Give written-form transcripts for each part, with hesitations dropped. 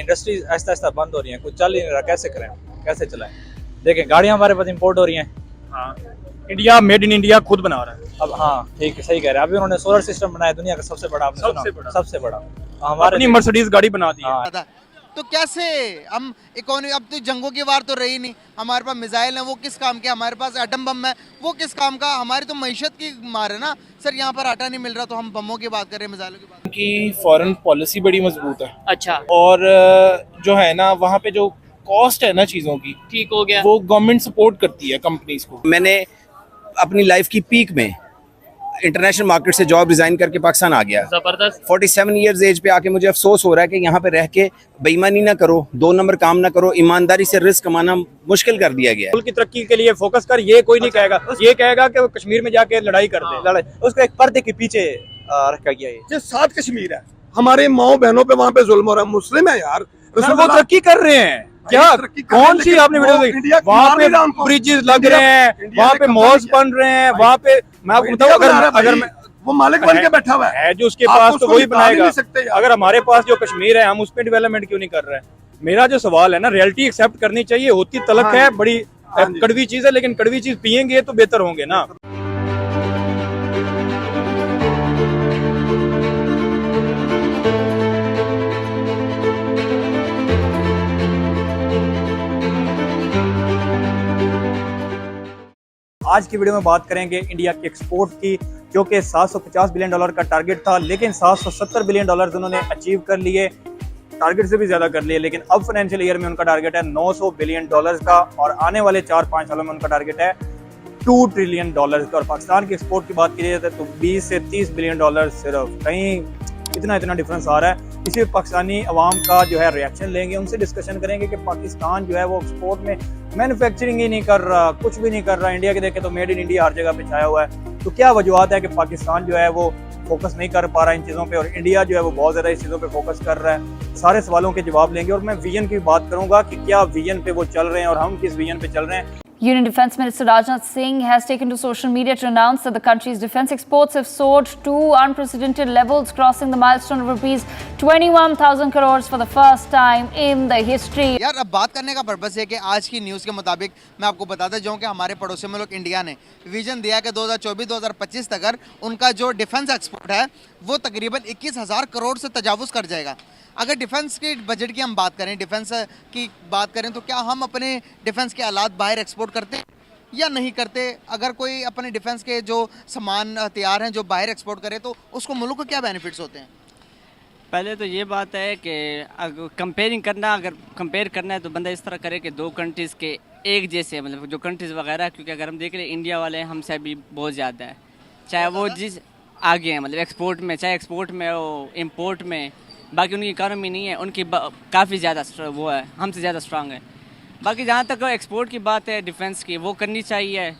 Industry Aahista Aahista बंद हो रही है, कुछ चल ही नहीं रहा, कैसे करें, कैसे चलाएं। देखें गाड़ियाँ हमारे पास इंपोर्ट हो रही हैं। हाँ, इंडिया मेड इन इंडिया खुद बना रहा है। अब हाँ ठीक है, सही कह रहे हैं। अभी उन्होंने सोलर सिस्टम बनाया, दुनिया का सबसे बड़ा, आपने सबसे सुना? बड़ा। सबसे बड़ा हमारे अपनी मर्सिडीज गाड़ी बना दी है। हाँ। तो कैसे हम इकोनॉमी, अब तो जंगों की वार तो रही नहीं, हमारे पास मिसाइल है वो किस काम के, हमारे पास एटम बम है वो किस काम का, हमारी तो मईशत की मार है ना सर। यहाँ पर आटा नहीं मिल रहा तो हम बमों की बात कर रहे हैं, मिसाइलों की बात। की फॉरेन पॉलिसी बड़ी मजबूत है। अच्छा, और जो है ना वहाँ पे जो कॉस्ट है ना चीज़ों की, ठीक हो गया। वो गवर्नमेंट सपोर्ट करती है कंपनीज को। मैंने अपनी लाइफ की पीक में इंटरनेशनल मार्केट से जॉब रिजाइन करके पाकिस्तान आ गया। जबरदस्त। 47 इयर्स एज पे आके मुझे अफसोस हो रहा है कि यहाँ पे रह के बेईमानी ना करो, 2 नंबर काम ना करो, ईमानदारी से रिस्क कमाना मुश्किल कर दिया गया है। मुल्क की तरक्की के लिए फोकस कर, ये कोई नहीं कहेगा। ये कहेगा कि वो कश्मीर में जाके लड़ाई कर दे। लड़ाई उसको एक पर्दे के पीछे रखा गया है। ये 7 कश्मीर है, हमारे माओ बहनों पे वहाँ पे जुल्म हो रहा है। मुस्लिम है यार, उसमें वो तरक्की कर रहे हैं क्या? कौन सी आपने वीडियो देखी? वहाँ पे ब्रिजेस लग रहे हैं, वहाँ पे मॉल्स बन रहे हैं, वहाँ पे मैं आपको बताऊँ, अगर मैं वो मालिक बन के बैठा हुआ है जो उसके पास तो वही बनाएगा। अगर हमारे पास जो कश्मीर है हम उस पर डेवलपमेंट क्यों नहीं कर रहे हैं? मेरा जो सवाल है ना, रियलिटी एक्सेप्ट करनी चाहिए। होती तलख है, बड़ी कड़वी चीज है, लेकिन कड़वी चीज पियेंगे तो बेहतर होंगे ना। आज की वीडियो में बात करेंगे इंडिया के एक्सपोर्ट की, जो कि $750 बिलियन का टारगेट था, लेकिन $770 बिलियन उन्होंने अचीव कर लिए, टारगेट से भी ज्यादा कर लिए। लेकिन अब फाइनेंशियल ईयर में उनका टारगेट है $900 बिलियन का, और आने वाले 4-5 सालों में उनका टारगेट है $2 ट्रिलियन का। और पाकिस्तान की एक्सपोर्ट की बात की जाए तो 20 से 30 बिलियन डॉलर सिर्फ, कहीं इतना डिफरेंस आ रहा है। इसी पाकिस्तानी अवाम का जो है रिएक्शन लेंगे, उनसे डिस्कशन करेंगे कि पाकिस्तान जो है वो एक्सपोर्ट में मैन्युफैक्चरिंग ही नहीं कर रहा, कुछ भी नहीं कर रहा। इंडिया के देखें तो मेड इन इंडिया हर जगह पे छाया हुआ है। तो क्या वजूहत है कि पाकिस्तान जो है वो फोकस नहीं कर पा रहा इन चीज़ों पे, और इंडिया जो है वो बहुत ज़्यादा इस चीज़ों पे फोकस कर रहा है? सारे सवालों के जवाब लेंगे, और मैं विजन की बात करूंगा कि क्या विजन पे वो चल रहे हैं और हम किस विजन पे चल रहे हैं। Union Defence Minister Rajnath Singh has taken to social media to announce that the country's defence exports have soared to unprecedented levels, crossing the milestone of rupees 21,000 crores for the first time in the history. यार अब बात करने का purpose है कि आज की news के मुताबिक मैं आपको बताता जाऊँ कि हमारे पड़ोसी मुल्क इंडिया ने विजन दिया कि 2024-2025 तक उनका जो डिफेंस एक्सपोर्ट है वो तकरीबन 21,000 करोड़ से तजावुज़ कर जाएगा। अगर डिफेंस के बजट की हम बात करें, डिफेंस की बात करें, तो क्या हम अपने डिफेंस के आलात बाहर एक्सपोर्ट करते हैं या नहीं करते? अगर कोई अपने डिफेंस के जो सामान हथियार हैं जो बाहर एक्सपोर्ट करे तो उसको मुल्क को क्या बेनिफिट्स होते हैं? पहले तो ये बात है कि अगर कंपेयर करना है तो बंदा इस तरह करे कि दो कंट्रीज़ के एक जैसे, मतलब जो कंट्रीज़ वगैरह, क्योंकि अगर हम देख रहे हैं इंडिया वाले हमसे भी बहुत ज़्यादा है, चाहे वो जिस आगे हैं, मतलब एक्सपोर्ट में, चाहे एक्सपोर्ट में हो, इम्पोर्ट में। बाकी उनकी इकानमी नहीं है, उनकी काफ़ी ज़्यादा वो है, हमसे ज़्यादा स्ट्रांग है। बाकी जहाँ तक एक्सपोर्ट की बात है डिफेंस की, वो करनी चाहिए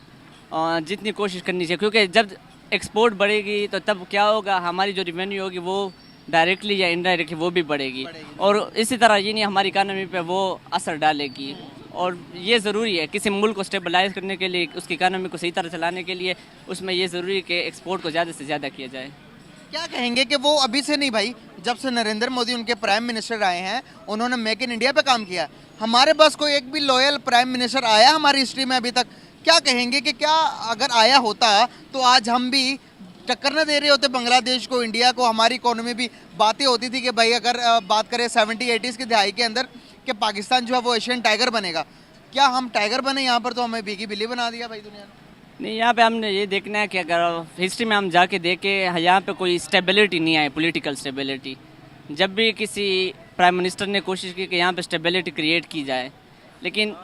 और जितनी कोशिश करनी चाहिए, क्योंकि जब एक्सपोर्ट बढ़ेगी तो तब क्या होगा, हमारी जो रेवेन्यू होगी वो डायरेक्टली या इनडायरेक्टली वो भी बढ़ेगी, और इसी तरह ये नहीं हमारी इकानमी पे वो असर डालेगी। और ये ज़रूरी है किसी मुल्क को स्टेबलाइज करने के लिए, उसकी इकानमी को सही तरह चलाने के लिए, उसमें ये ज़रूरी है कि एक्सपोर्ट को ज़्यादा से ज़्यादा किया जाए। क्या कहेंगे कि वो अभी से नहीं भाई, जब से नरेंद्र मोदी उनके प्राइम मिनिस्टर आए हैं उन्होंने मेक इन इंडिया पे काम किया। हमारे पास कोई एक भी लॉयल प्राइम मिनिस्टर आया हमारी हिस्ट्री में अभी तक? क्या कहेंगे कि क्या अगर आया होता तो आज हम भी टक्कर न दे रहे होते बांग्लादेश को, इंडिया को? हमारी इकोनॉमी भी बातें होती थी कि भाई अगर बात करें 70-80s की दहाई के अंदर कि पाकिस्तान जो है वो एशियन टाइगर बनेगा। क्या हम टाइगर बने? यहाँ पर तो हमें भीगी बिल्ली बना दिया भाई दुनिया ने। नहीं, यहाँ पे हमने ये देखना है कि अगर हिस्ट्री में हम जाके देखें, यहाँ पे कोई स्टेबिलिटी नहीं आई, पॉलिटिकल स्टेबिलिटी। जब भी किसी प्राइम मिनिस्टर ने कोशिश की कि यहाँ पे स्टेबिलिटी क्रिएट की जाए, लेकिन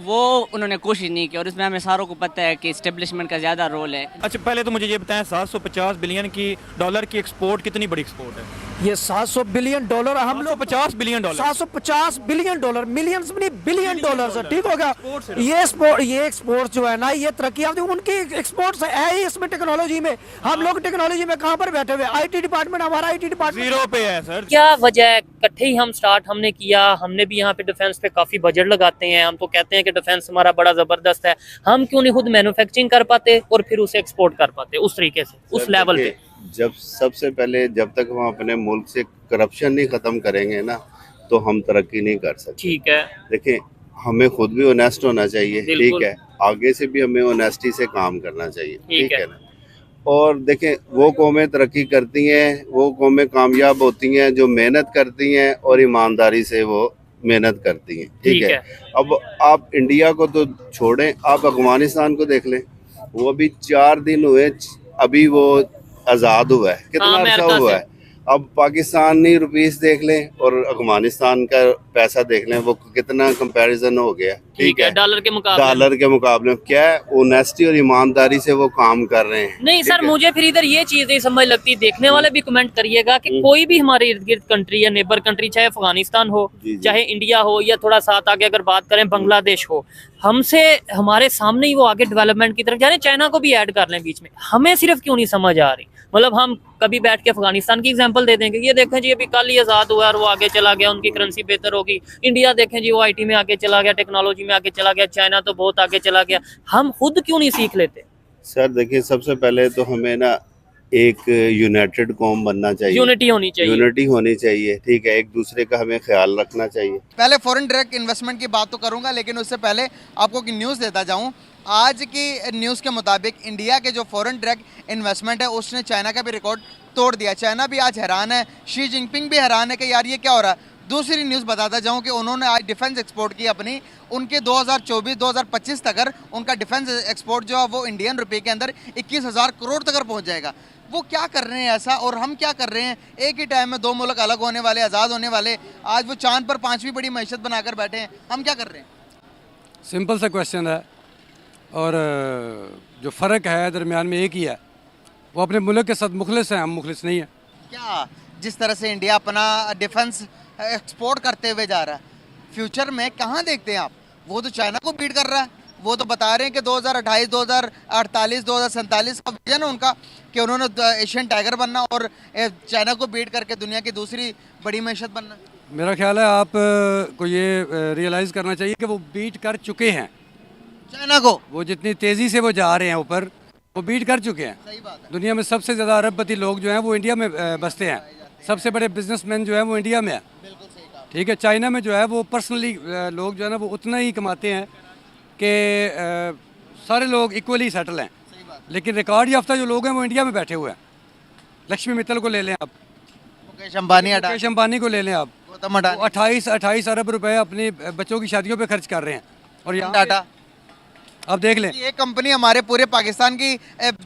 वो उन्होंने कोशिश नहीं की, और इसमें हमें सारों को पता है कि स्टेब्लिशमेंट का ज़्यादा रोल है। अच्छा, पहले तो मुझे ये बताएं, $750 बिलियन की एक्सपोर्ट कितनी बड़ी एक्सपोर्ट है? ये $700 बिलियन हम लोग $50 बिलियन, $750 बिलियन, मिलियंस में नहीं बिलियन डॉलर है। ठीक होगा? ये एक्सपोर्ट जो है ना, ये तरक्की उनकी एक्सपोर्ट्स है ही। इसमें टेक्नोलॉजी में हम लोग टेक्नोलॉजी में कहाँ पर बैठे हुए? आईटी डिपार्टमेंट, हमारा आईटी डिपार्टमेंट जीरो पे है सर। क्या वजह है? इकट्ठे ही हम स्टार्ट हमने किया, हमने भी यहाँ पे डिफेंस पे काफी बजट लगाते हैं। हम तो कहते हैं कि डिफेंस हमारा बड़ा जबरदस्त है, हम क्यों नहीं खुद मैन्युफैक्चरिंग कर पाते और फिर उसे एक्सपोर्ट कर पाते उस तरीके से, उस लेवल पे? जब सबसे पहले जब तक हम अपने मुल्क से करप्शन नहीं ख़त्म करेंगे ना, तो हम तरक्की नहीं कर सकते। ठीक है, देखिए हमें खुद भी ऑनेस्ट होना चाहिए, बिल्कुल। ठीक है, आगे से भी हमें ऑनेस्टी से काम करना चाहिए, ठीक है। ना। और देखें वो कौमें तरक्की करती हैं, वो कौमें कामयाब होती हैं जो मेहनत करती हैं और ईमानदारी से वो मेहनत करती हैं, ठीक है। अब आप इंडिया को तो छोड़ें, आप अफगानिस्तान को देख लें, वो अभी 4 दिन हुए, अभी वो आज़ाद हुआ है, कितना अर्सा हुआ है। अब पाकिस्तानी रुपीस देख लें और अफगानिस्तान का पैसा देख लें, वो कितना कंपैरिजन हो गया, ठीक है, डॉलर के मुकाबले में क्या है, ऑनेस्टी और ईमानदारी से वो काम कर रहे हैं। नहीं सर, मुझे फिर इधर ये चीज नहीं समझ लगती, देखने वाले भी कमेंट करिएगा कि कोई भी हमारे इर्द गिर्द कंट्री या नेबर कंट्री, चाहे अफगानिस्तान हो, चाहे इंडिया हो, या थोड़ा साथ आगे अगर बात करें बांग्लादेश हो, हमसे हमारे सामने ही वो आगे डेवलपमेंट की तरफ जा रहे हैं। चाइना को भी ऐड कर लें बीच में, हमें सिर्फ क्यों नहीं समझ आ रही। मतलब हम कभी बैठ के अफगानिस्तान की एग्जांपल दे देंगे, ये देखें जी अभी कल ही आज़ाद हुआ और वो आगे चला गया, उनकी करेंसी बेहतर होगी। इंडिया देखें जी वो आईटी में आगे चला गया, टेक्नोलॉजी में आगे चला गया, चाइना तो बहुत आगे चला गया। हम खुद क्यों नहीं सीख लेते? सर देखिए, सबसे पहले तो हमें ना एक यूनाइटेड कौम बनना चाहिए, यूनिटी होनी चाहिए, ठीक है, एक दूसरे का हमें ख्याल रखना चाहिए। पहले फॉरेन डायरेक्ट इन्वेस्टमेंट की बात तो करूंगा, लेकिन उससे पहले आपको की न्यूज़ देता जाऊं। आज की न्यूज़ के मुताबिक इंडिया के जो फॉरेन डायरेक्ट इन्वेस्टमेंट है उसने चाइना का भी रिकॉर्ड तोड़ दिया। चाइना भी आज हैरान है, शी जिनपिंग भी हैरान है कि यार ये क्या हो रहा है। दूसरी न्यूज़ बताता जाऊं कि उन्होंने आज डिफेंस एक्सपोर्ट की अपनी, उनके 2024-2025 तक उनका डिफेंस एक्सपोर्ट जो है वो इंडियन रुपये के अंदर 21,000 करोड़ तक पहुंच जाएगा। वो क्या कर रहे हैं ऐसा, और हम क्या कर रहे हैं? एक ही टाइम में 2 मुल्क अलग होने वाले, आज़ाद होने वाले, आज वो चांद पर 5वीं बड़ी मैशत बनाकर बैठे हैं, हम क्या कर रहे हैं? सिंपल सा क्वेश्चन है, और जो फ़र्क है दरमियान में एक ही है, वो अपने मुल्क के साथ मुखलिस हैं, हम मुखलिस नहीं है। क्या जिस तरह से इंडिया अपना डिफेंस एक्सपोर्ट करते हुए जा रहा है, फ्यूचर में कहाँ देखते हैं आप? वो तो चाइना को बीट कर रहा है, वो तो बता रहे हैं कि 2028, 2048, 2047 का विजन है उनका कि उन्होंने एशियन टाइगर बनना और चाइना को बीट करके दुनिया की दूसरी बड़ी मैशत बनना। मेरा ख्याल है आप को ये रियलाइज़ करना चाहिए कि वो बीट कर चुके हैं चाइना को। वो जितनी तेज़ी से वो जा रहे हैं ऊपर, वो बीट कर चुके हैं। सही बात है। दुनिया में सबसे ज़्यादा अरबपति लोग जो हैं वो इंडिया में बसते हैं, सबसे बड़े बिजनेसमैन जो हैं वो इंडिया में है, ठीक है। चाइना में जो है वो पर्सनली लोग जो है ना वो उतना ही कमाते हैं कि सारे लोग इक्वली सेटल हैं, लेकिन रिकॉर्ड याफ्ता जो लोग हैं वो इंडिया में बैठे हुए हैं। लक्ष्मी मित्तल को ले लें आप, मुकेश अंबानी को ले लें आप, 28 अरब रुपए अपनी बच्चों की शादियों पे खर्च कर रहे हैं। और यहाँ टाटा आप देख लें, ये कंपनी हमारे पूरे पाकिस्तान की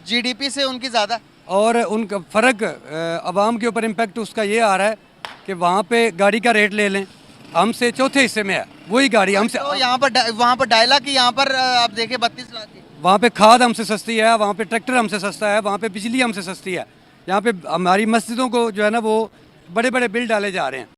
जीडीपी से उनकी ज़्यादा, और उनका फ़र्क आवाम के ऊपर इम्पैक्ट उसका ये आ रहा है कि वहाँ पे गाड़ी का रेट ले लें, हमसे चौथे हिस्से में है वही गाड़ी हमसे। तो यहाँ पर वहाँ पर 2.5 लाख की, यहाँ पर आप देखें 32 लाख की। वहाँ पे खाद हमसे सस्ती है, वहाँ पे ट्रैक्टर हमसे सस्ता है, वहाँ पे बिजली हमसे सस्ती है। यहाँ पे हमारी मस्जिदों को जो है ना वो बड़े बड़े बिल डाले जा रहे हैं,